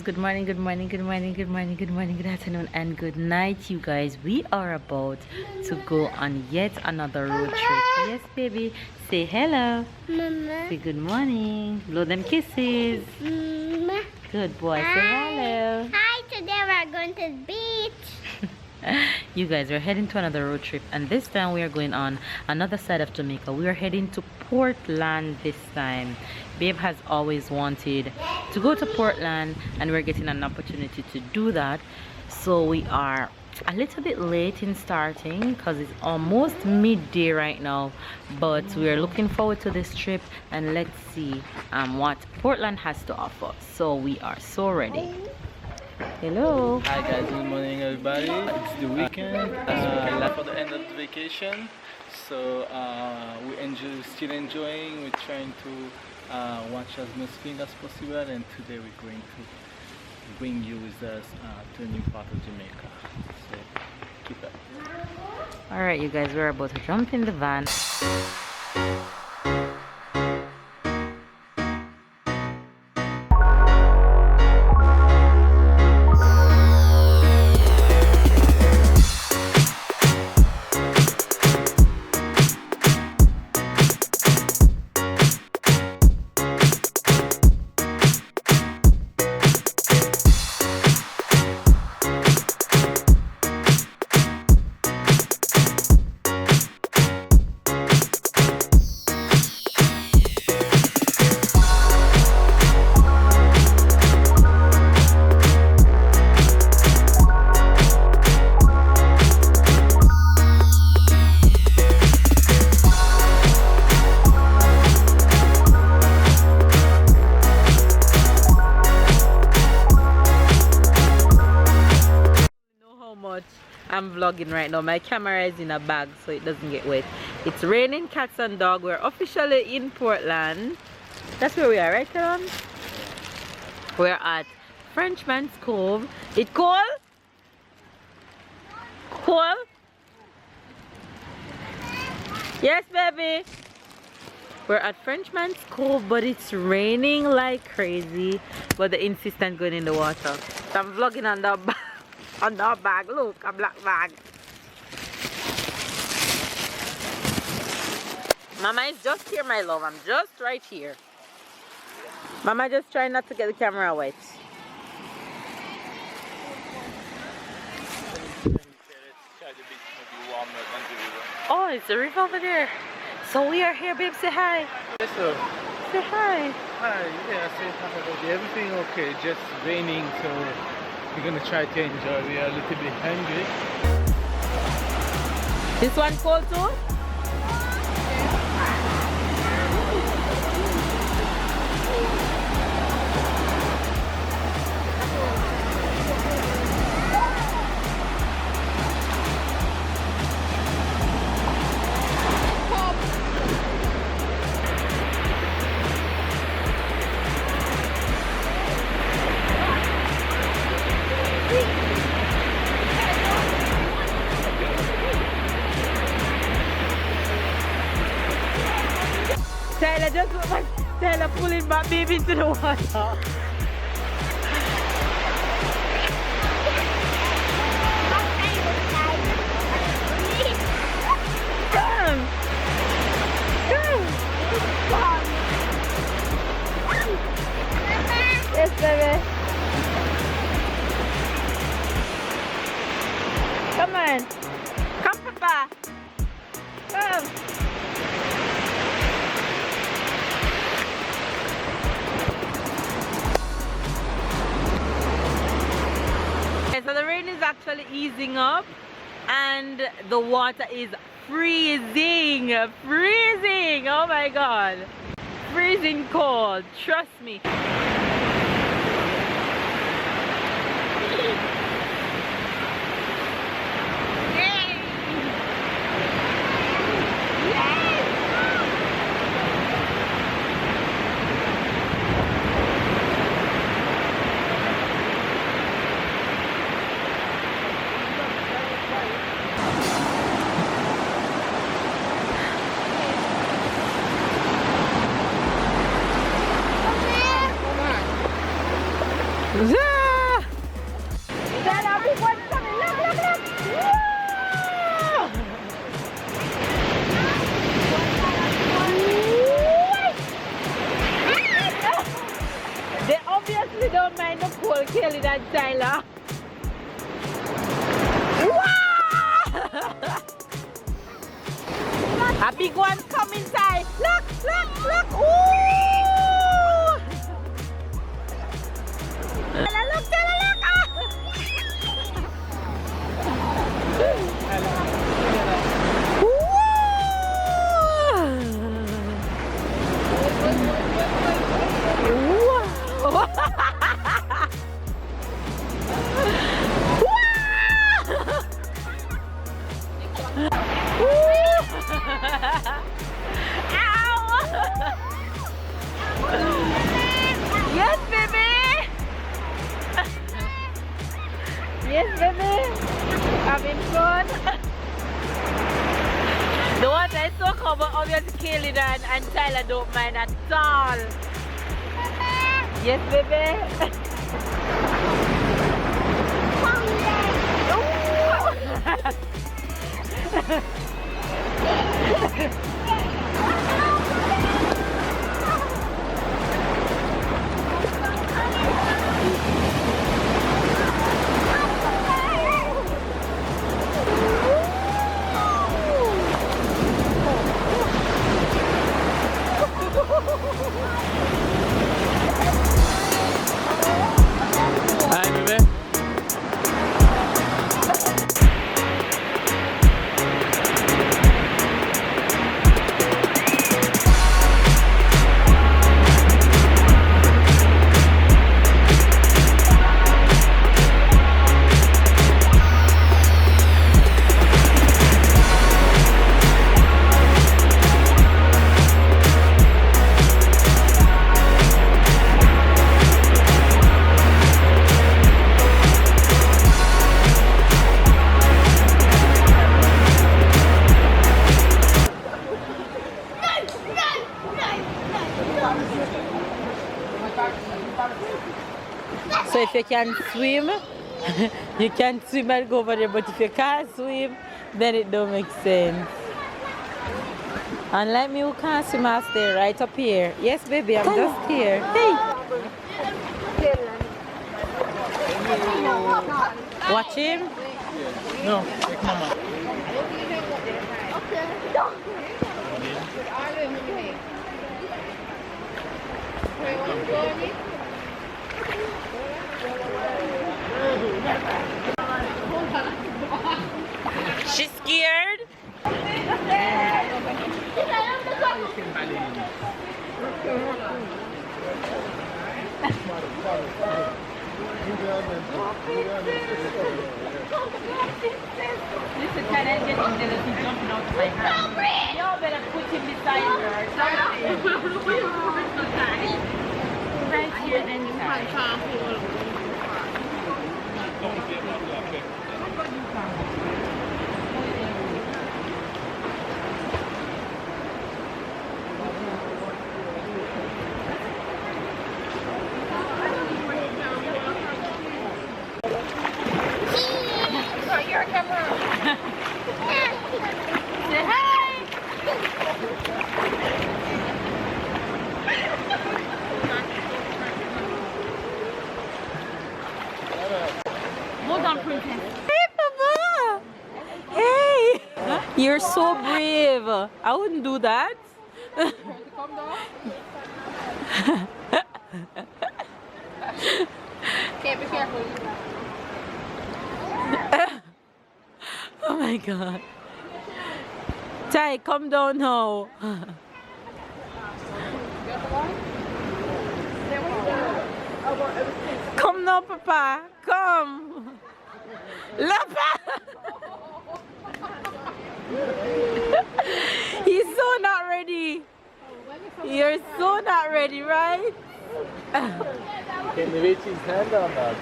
good morning, good morning, good morning, good morning, good morning, good afternoon, and good night, you guys. We are about to go on yet another road trip. Yes, baby. Say hello. Mama. Say good morning. Blow them kisses. Mama. Good boy. Say hello. Hi, today we're going to the beach. You guys, we're heading to another road trip, and this time we are going on another side of Jamaica. We are heading to Portland this time. Babe has always wanted to go to Portland, and we're getting an opportunity to do that. So we are a little bit late in starting because it's almost midday right now, but we are looking forward to this trip, and let's see what Portland has to offer. So we are so ready. Hello. Hi guys, good morning everybody. It's the weekend, for the end of the vacation. So still enjoying. We're trying to watch as much things as possible, and today we're going to bring you with us to a new part of Jamaica. So keep up. Alright, you guys, we're about to jump in the van. I'm vlogging right now. My camera is in a bag so it doesn't get wet. It's raining cats and dog. We're officially in Portland. That's where we are, right, Karan? We're at Frenchman'S Cove. It cold? Cold? Yes, baby. We're at Frenchman'S Cove, but it's raining like crazy. But the insistent going in the water. So I'm vlogging on the bag. On the bag, look, a black bag. Mama is just here, my love. I'm just right here. Mama just trying not to get the camera wet. Oh, it's the river over there. So we are here, babe. Say hi. Yes, sir. Say hi. Hi, yeah, say hi. Everything okay, just raining, so we're gonna try to enjoy. We are a little bit hungry. This one cold too? Taylor, just look like Taylor pulling my baby into the water. Come. Come. Yes, baby. Come on. Come, Papa. Come. So the rain is actually easing up and the water is freezing. Freezing! Oh my god. Freezing cold. Trust me. Yeah. and Tyler. A big one coming, Ty. Look, look, look. Ooh! Tyler, look, Tyler, look. Yes, baby. Yes, baby. Having fun. The water is so cold, but obviously Kaylin and Tyler don't mind at all. Yes, baby. Hi, baby. So if you can swim, you can swim and go over there, but if you can't swim, then it don't make sense. Unlike me who can't swim, I'll stay right up here. Yes, baby, I'm just here. Hey! Watch him. No, take mama. She's scared. Listen, can I get in there? He's jumping out of my hand. You better put him beside her. Right here, then you can. Your camera. Say hi. Hold on, princess. Hey, Papa. Hey. You're so brave. I wouldn't do that. Come down. Okay, be careful. Oh my God. Ty, come down now. Come now, Papa. Come. Lapa. He's so not ready. You're so not ready, right? Can you reach his hand or not?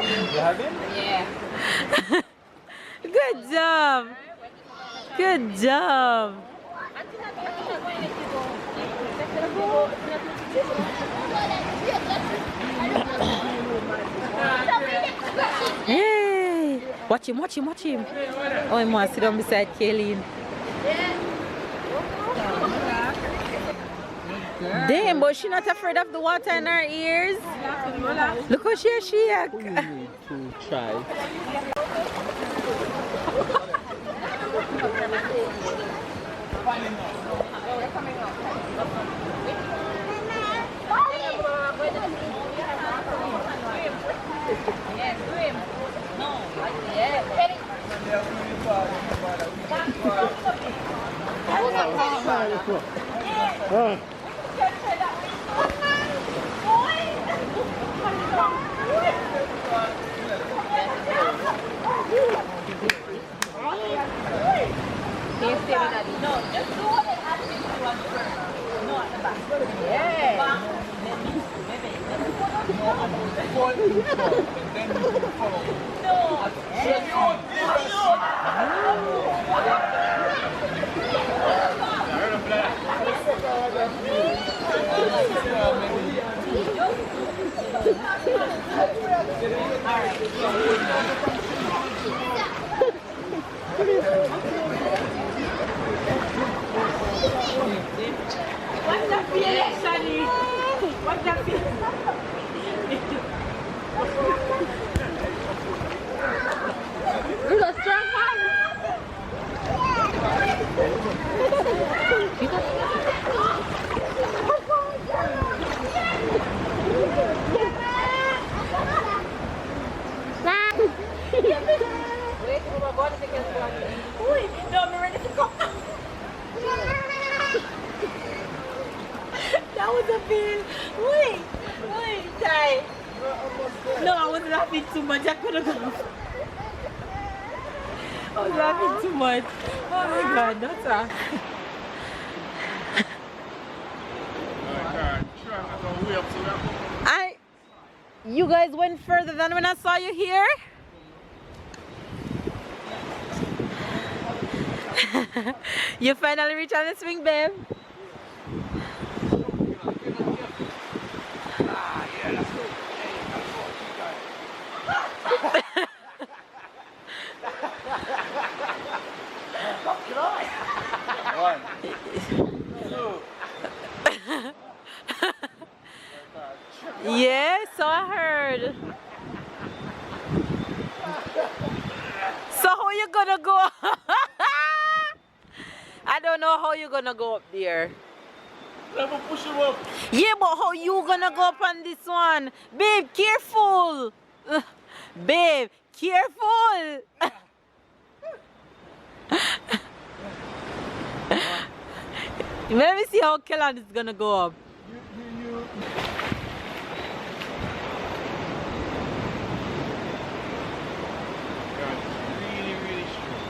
You have him? Yeah. Good job. Good job. Hey! Watch him, watch him, watch him. Oh, he wants to sit down beside Kaylin. Damn, but she not afraid of the water in her ears. Look how she shake. We need to try. What's that feeling, Shani? What's that feeling? You're a strong man. Uy, no, I'm ready to go. That was a feel. Wait, die. No, I was laughing too much. I couldn't go. I was laughing too much. Oh my god, that's a. You guys went further than when I saw you here? You finally reached on the swing, babe. One, two. Yeah, so I heard. So how you gonna go? I don't know how you gonna go up there. Never push him up. Yeah, but how you gonna go up on this one? Babe, careful. Babe, careful. Let me see how Kellan is gonna go up. Really, really strong.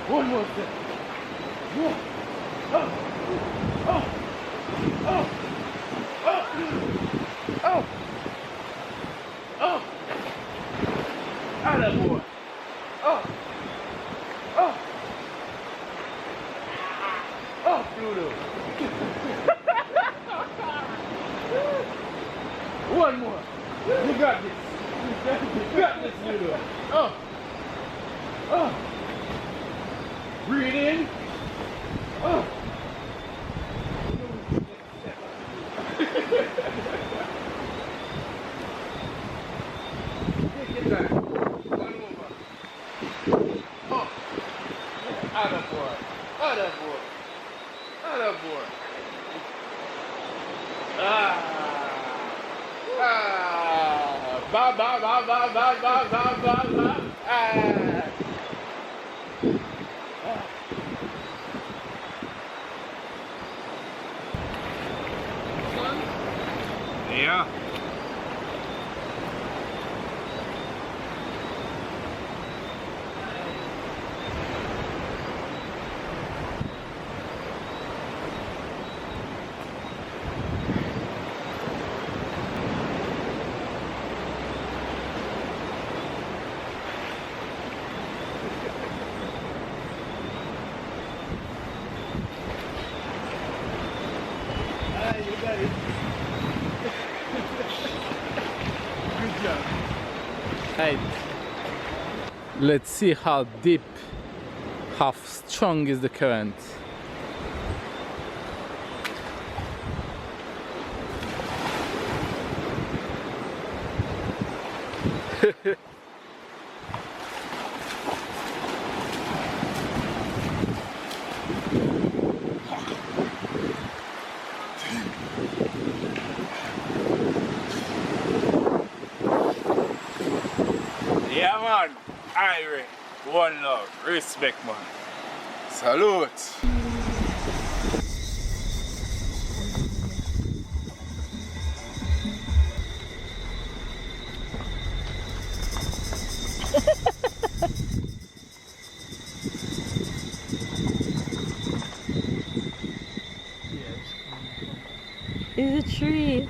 One more step. One. Oh. Oh. Oh. Oh. Oh. Oh. Atta boy. Oh. Oh. Oh, Pluto. One more. You got this. You got this, Pluto. Oh. Oh. Breathe in. Oh. Get back. One over. Oh. Atta boy. Atta boy. Atta boy. Ba ba ba ba ba ba ba ba ba. Yeah. Right. Let's see how deep, how strong is the current. Yeah, man. Irie. One love. Respect, man. Salute. It's a tree.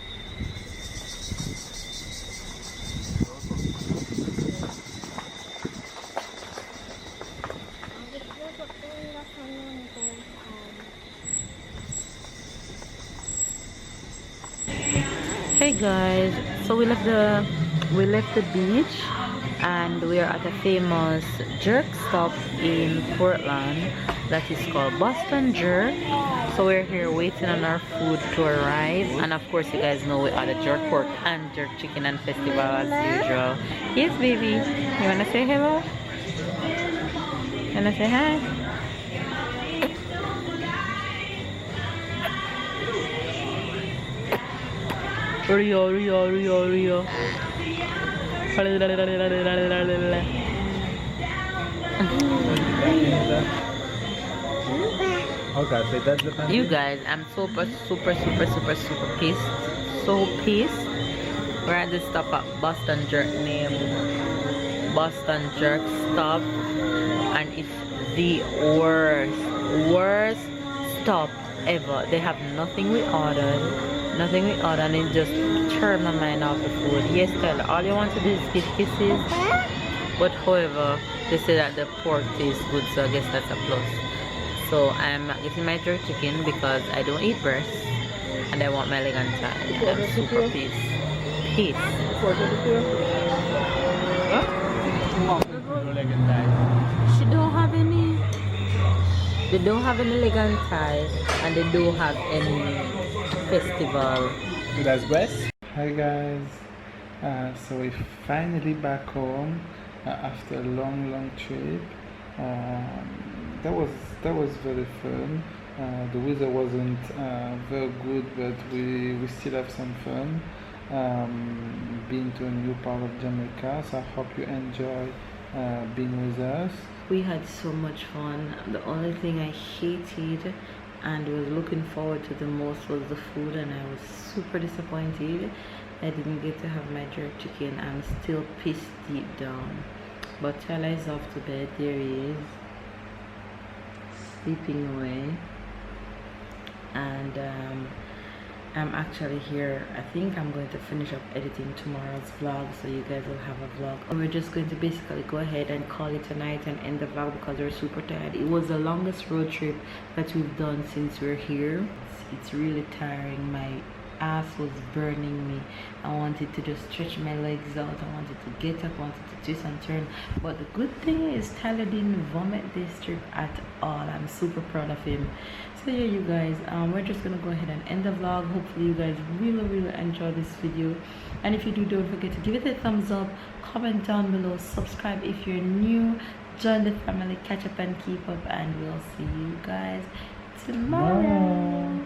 Hey guys, so we left the beach and we are at a famous jerk stop in Portland that is called Boston Jerk. So we're here waiting on our food to arrive, and of course you guys know we are the jerk pork and jerk chicken and festival as usual. Yes baby, you wanna say hello? You wanna say hi? Rio. Okay, that's the You guys, I'm super pissed. So pissed. We're at the stop at Boston Jerk name Boston Jerk stop, and it's the worst stop ever. They have nothing we ordered. And it just turned my mind off the food. Yes, Tyler, all you want to do is give kisses. But however, they say that the pork tastes good, so I guess that's a plus. So I'm not getting my jerk chicken because I don't eat breast, and I want my leg and thigh. I'm super pissed. She don't have any. They don't have any leg and thigh, and they don't have any festival. That's breast. Hi guys, so we're finally back home after a long trip. That was very fun. The weather wasn't very good, but we still have some fun. Being to a new part of Jamaica, so I hope you enjoy being with us. We had so much fun. The only thing I hated and was looking forward to the most was the food, and I was super disappointed I didn't get to have my jerk chicken. I'm still pissed deep down, but Tyler is off to bed. There he is, sleeping away, and I'm actually here. I think I'm going to finish up editing tomorrow's vlog, so you guys will have a vlog. We're just going to basically go ahead and call it a night and end the vlog because we're super tired. It was the longest road trip that we've done since we're here. It's really tiring. My ass was burning me. I wanted to just stretch my legs out. I wanted to get up, wanted to twist and turn. But the good thing is Tyler didn't vomit this trip at all. I'm super proud of him. So yeah, you guys, we're just gonna go ahead and end the vlog. Hopefully you guys really enjoy this video, and if you do, don't forget to give it a thumbs up, comment down below, subscribe if you're new, join the family, catch up and keep up, and we'll see you guys tomorrow.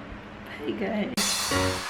Bye guys.